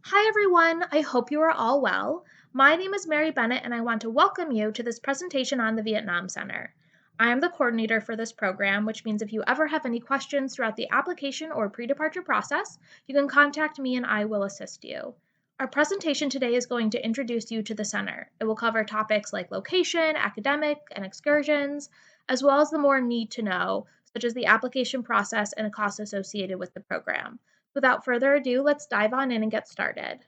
Hi, everyone. I hope you are all well. My name is Mary Bennett, and I want to welcome you to this presentation on the Vietnam Center. I am the coordinator for this program, which means if you ever have any questions throughout the application or pre departure process, you can contact me and I will assist you. Our presentation today is going to introduce you to the center. It will cover topics like location, academic, and excursions, as well as the more need to know, such as the application process and the costs associated with the program. Without further ado, let's dive on in and get started.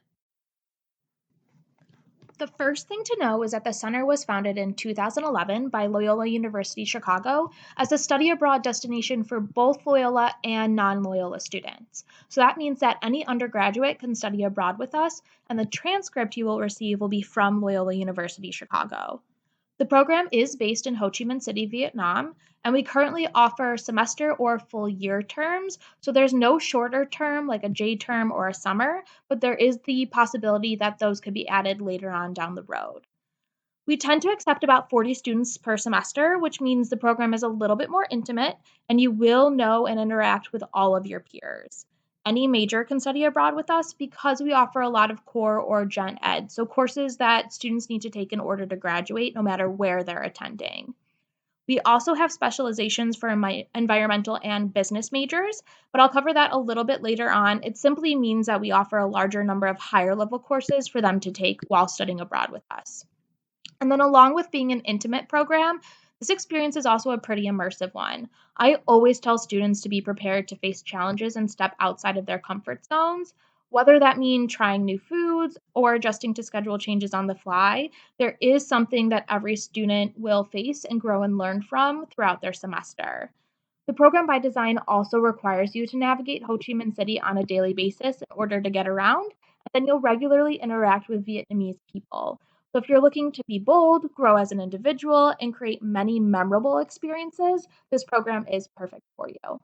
The first thing to know is that the center was founded in 2011 by Loyola University Chicago as a study abroad destination for both Loyola and non Loyola students. So that means that any undergraduate can study abroad with us, and the transcript you will receive will be from Loyola University Chicago. The program is based in Ho Chi Minh City, Vietnam, and we currently offer semester or full year terms. So there's no shorter term like a J term or a summer, but there is the possibility that those could be added later on down the road. We tend to accept about 40 students per semester, which means the program is a little bit more intimate and you will know and interact with all of your peers. Any major can study abroad with us because we offer a lot of core or gen ed, so courses that students need to take in order to graduate no matter where they're attending. We also have specializations for my environmental and business majors, but I'll cover that a little bit later on. It simply means that we offer a larger number of higher level courses for them to take while studying abroad with us. And then, along with being an intimate program, this experience is also a pretty immersive one. I always tell students to be prepared to face challenges and step outside of their comfort zones, whether that means trying new foods or adjusting to schedule changes on the fly. There is something that every student will face and grow and learn from throughout their semester. The program by design also requires you to navigate Ho Chi Minh City on a daily basis in order to get around, and then you'll regularly interact with Vietnamese people. So if you're looking to be bold, grow as an individual, and create many memorable experiences, this program is perfect for you.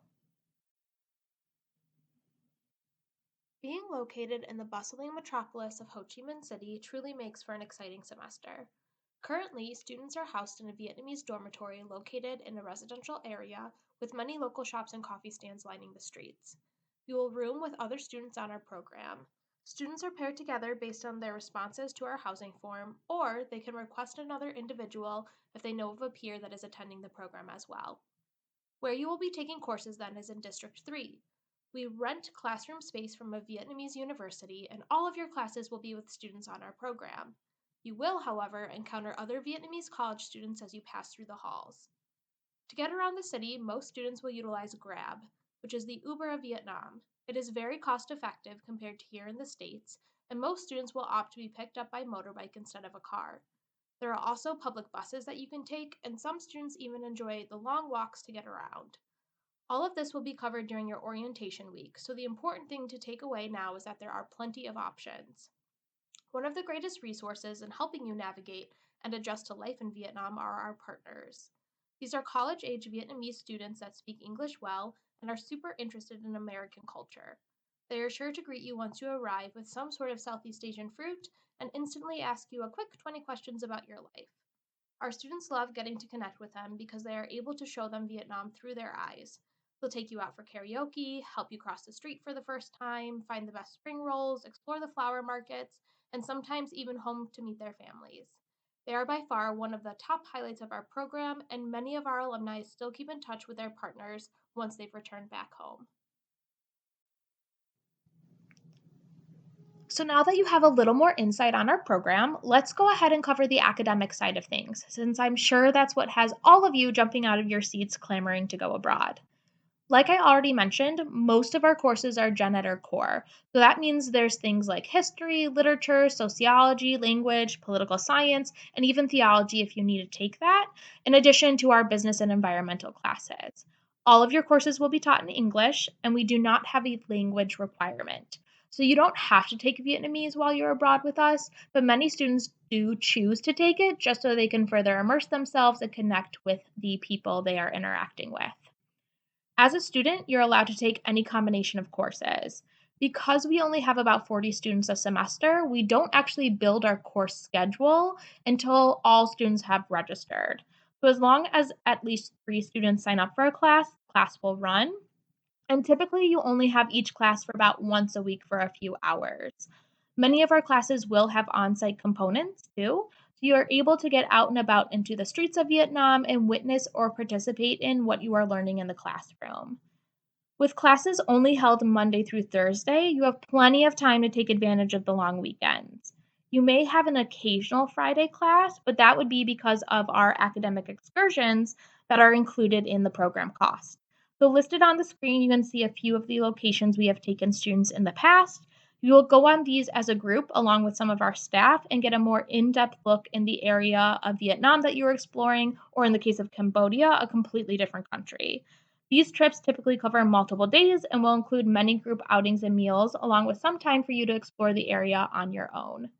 Being located in the bustling metropolis of Ho Chi Minh City truly makes for an exciting semester. Currently, students are housed in a Vietnamese dormitory located in a residential area with many local shops and coffee stands lining the streets. We will room with other students on our program. Students are paired together based on their responses to our housing form, or they can request another individual if they know of a peer that is attending the program as well. Where you will be taking courses then is in District 3. We rent classroom space from a Vietnamese university, and all of your classes will be with students on our program. You will, however, encounter other Vietnamese college students as you pass through the halls. To get around the city, most students will utilize Grab, which is the Uber of Vietnam. It is very cost effective compared to here in the States, and most students will opt to be picked up by motorbike instead of a car. There are also public buses that you can take, and some students even enjoy the long walks to get around. All of this will be covered during your orientation week, so the important thing to take away now is that there are plenty of options. One of the greatest resources in helping you navigate and adjust to life in Vietnam are our partners. These are college age Vietnamese students that speak English well and are super interested in American culture. They are sure to greet you once you arrive with some sort of Southeast Asian fruit and instantly ask you a quick 20 questions about your life. Our students love getting to connect with them because they are able to show them Vietnam through their eyes. They'll take you out for karaoke, help you cross the street for the first time, find the best spring rolls, explore the flower markets, and sometimes even home to meet their families. They are by far one of the top highlights of our program, and many of our alumni still keep in touch with their partners once they've returned back home. So now that you have a little more insight on our program, let's go ahead and cover the academic side of things, since I'm sure that's what has all of you jumping out of your seats clamoring to go abroad. Like I already mentioned, most of our courses are gen ed or core. So that means there's things like history, literature, sociology, language, political science, and even theology if you need to take that, in addition to our business and environmental classes. All of your courses will be taught in English, and we do not have a language requirement. So you don't have to take Vietnamese while you're abroad with us, but many students do choose to take it just so they can further immerse themselves and connect with the people they are interacting with. As a student, you're allowed to take any combination of courses. Because we only have about 40 students a semester, we don't actually build our course schedule until all students have registered. So as long as at least 3 students sign up for a class will run. And typically you only have each class for about once a week for a few hours. Many of our classes will have on site components too, so you are able to get out and about into the streets of Vietnam and witness or participate in what you are learning in the classroom. With classes only held Monday through Thursday, you have plenty of time to take advantage of the long weekends. You may have an occasional Friday class, but that would be because of our academic excursions that are included in the program cost. So, listed on the screen, you can see a few of the locations we have taken students in the past. You will go on these as a group along with some of our staff and get a more in depth look in the area of Vietnam that you're exploring, or in the case of Cambodia, a completely different country. These trips typically cover multiple days and will include many group outings and meals, along with some time for you to explore the area on your own.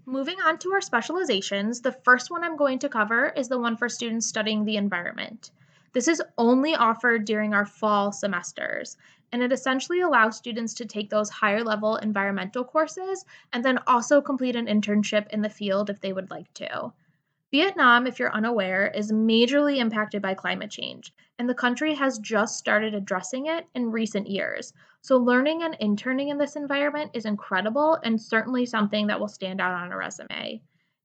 Moving on to our specializations, the first one I'm going to cover is the one for students studying the environment. This is only offered during our fall semesters, and it essentially allows students to take those higher level environmental courses and then also complete an internship in the field if they would like to. Vietnam, if you're unaware, is majorly impacted by climate change, and the country has just started addressing it in recent years. So, learning and interning in this environment is incredible and certainly something that will stand out on a resume.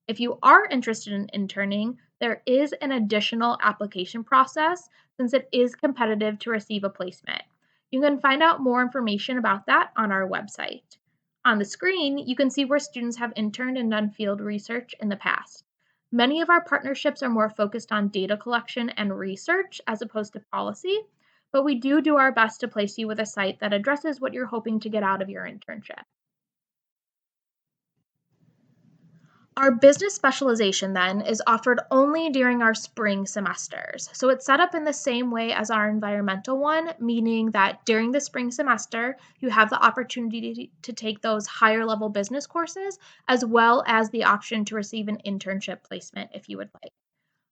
If you are interested in interning, there is an additional application process since it is competitive to receive a placement. You can find out more information about that on our website. On the screen, you can see where students have interned and done field research in the past. Many of our partnerships are more focused on data collection and research as opposed to policy, but we do our best to place you with a site that addresses what you're hoping to get out of your internship. Our business specialization then is offered only during our spring semesters. So it's set up in the same way as our environmental one, meaning that during the spring semester, you have the opportunity to take those higher level business courses, as well as the option to receive an internship placement if you would like.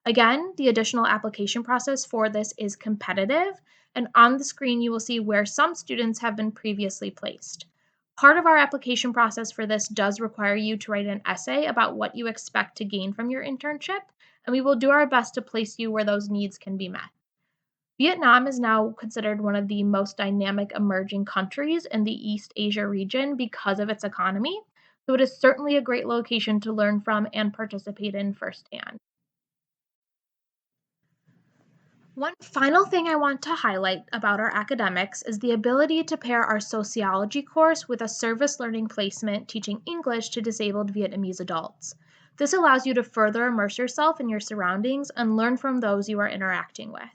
Again, the additional application process for this is competitive, and on the screen you will see where some students have been previously placed. Part of our application process for this does require you to write an essay about what you expect to gain from your internship, and we will do our best to place you where those needs can be met. Vietnam is now considered one of the most dynamic emerging countries in the East Asia region because of its economy, so it is certainly a great location to learn from and participate in firsthand. One final thing I want to highlight about our academics is the ability to pair our sociology course with a service learning placement teaching English to disabled Vietnamese adults. This allows you to further immerse yourself in your surroundings and learn from those you are interacting with.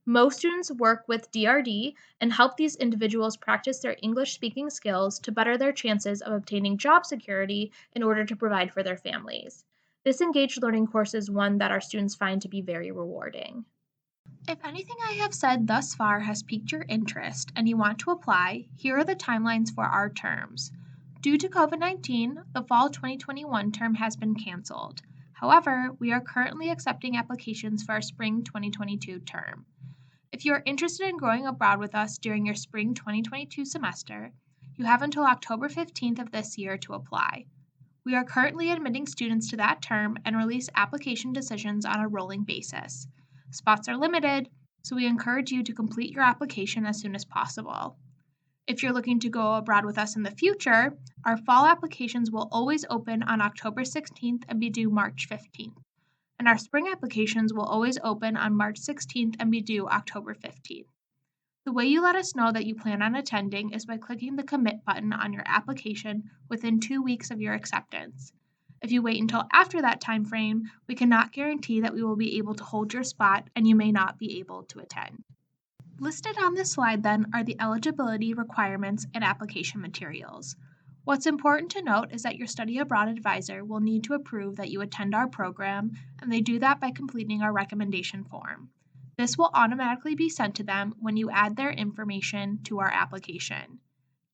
Most students work with DRD and help these individuals practice their English speaking skills to better their chances of obtaining job security in order to provide for their families. This engaged learning course is one that our students find to be very rewarding. If anything I have said thus far has piqued your interest and you want to apply, here are the timelines for our terms. Due to COVID 19, the fall 2021 term has been canceled. However, we are currently accepting applications for our spring 2022 term. If you are interested in going abroad with us during your spring 2022 semester, you have until October 15th of this year to apply. We are currently admitting students to that term and release application decisions on a rolling basis. Spots are limited, so we encourage you to complete your application as soon as possible. If you're looking to go abroad with us in the future, our fall applications will always open on October 16th and be due March 15th. And our spring applications will always open on March 16th and be due October 15th. The way you let us know that you plan on attending is by clicking the commit button on your application within 2 weeks of your acceptance. If you wait until after that time frame, we cannot guarantee that we will be able to hold your spot and you may not be able to attend. Listed on this slide then are the eligibility requirements and application materials. What's important to note is that your study abroad advisor will need to approve that you attend our program, and they do that by completing our recommendation form. This will automatically be sent to them when you add their information to our application.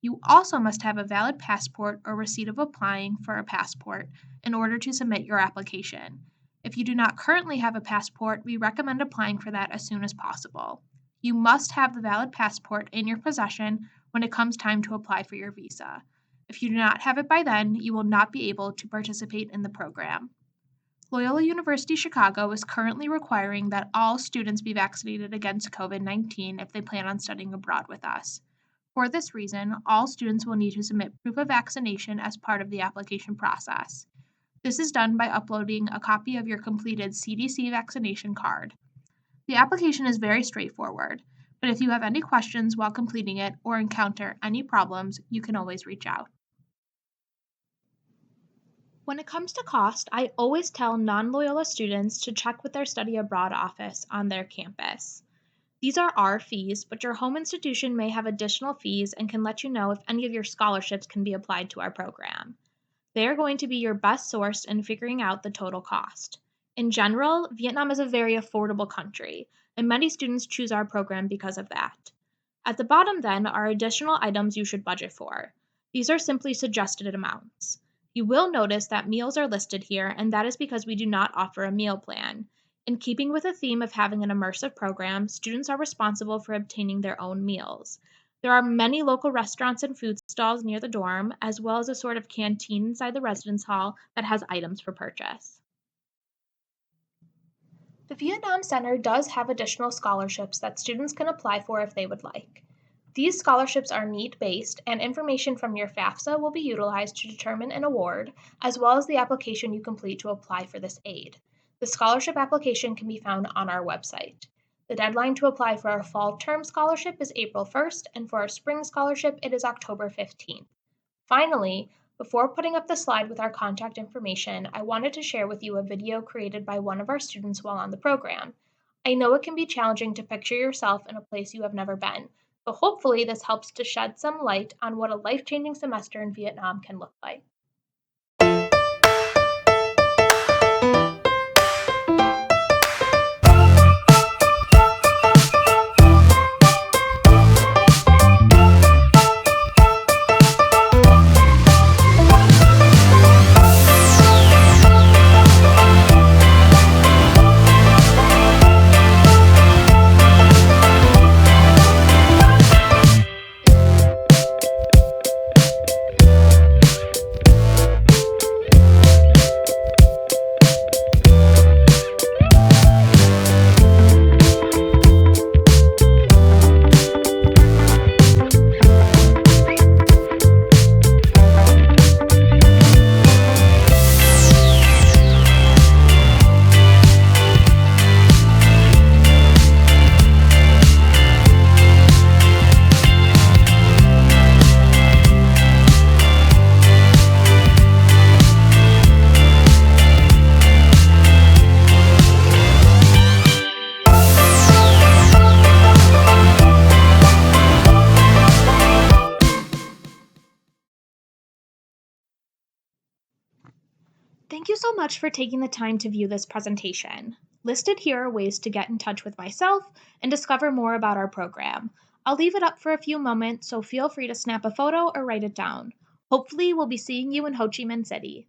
You also must have a valid passport or receipt of applying for a passport in order to submit your application. If you do not currently have a passport, we recommend applying for that as soon as possible. You must have the valid passport in your possession when it comes time to apply for your visa. If you do not have it by then, you will not be able to participate in the program. Loyola University Chicago is currently requiring that all students be vaccinated against COVID 19 if they plan on studying abroad with us. For this reason, all students will need to submit proof of vaccination as part of the application process. This is done by uploading a copy of your completed CDC vaccination card. The application is very straightforward, but if you have any questions while completing it or encounter any problems, you can always reach out. When it comes to cost, I always tell non-Loyola students to check with their study abroad office on their campus. These are our fees, but your home institution may have additional fees and can let you know if any of your scholarships can be applied to our program. They are going to be your best source in figuring out the total cost. In general, Vietnam is a very affordable country, and many students choose our program because of that. At the bottom, then, are additional items you should budget for. These are simply suggested amounts. You will notice that meals are listed here, and that is because we do not offer a meal plan. In keeping with the theme of having an immersive program, students are responsible for obtaining their own meals. There are many local restaurants and food stalls near the dorm, as well as a sort of canteen inside the residence hall that has items for purchase. The Vietnam Center does have additional scholarships that students can apply for if they would like. These scholarships are need-based, and information from your FAFSA will be utilized to determine an award, as well as the application you complete to apply for this aid. The scholarship application can be found on our website. The deadline to apply for our fall term scholarship is April 1st, and for our spring scholarship, it is October 15th. Finally, before putting up the slide with our contact information, I wanted to share with you a video created by one of our students while on the program. I know it can be challenging to picture yourself in a place you have never been, but hopefully this helps to shed some light on what a life-changing semester in Vietnam can look like. Thank you so much for taking the time to view this presentation. Listed here are ways to get in touch with myself and discover more about our program. I'll leave it up for a few moments, so feel free to snap a photo or write it down. Hopefully, we'll be seeing you in Ho Chi Minh City.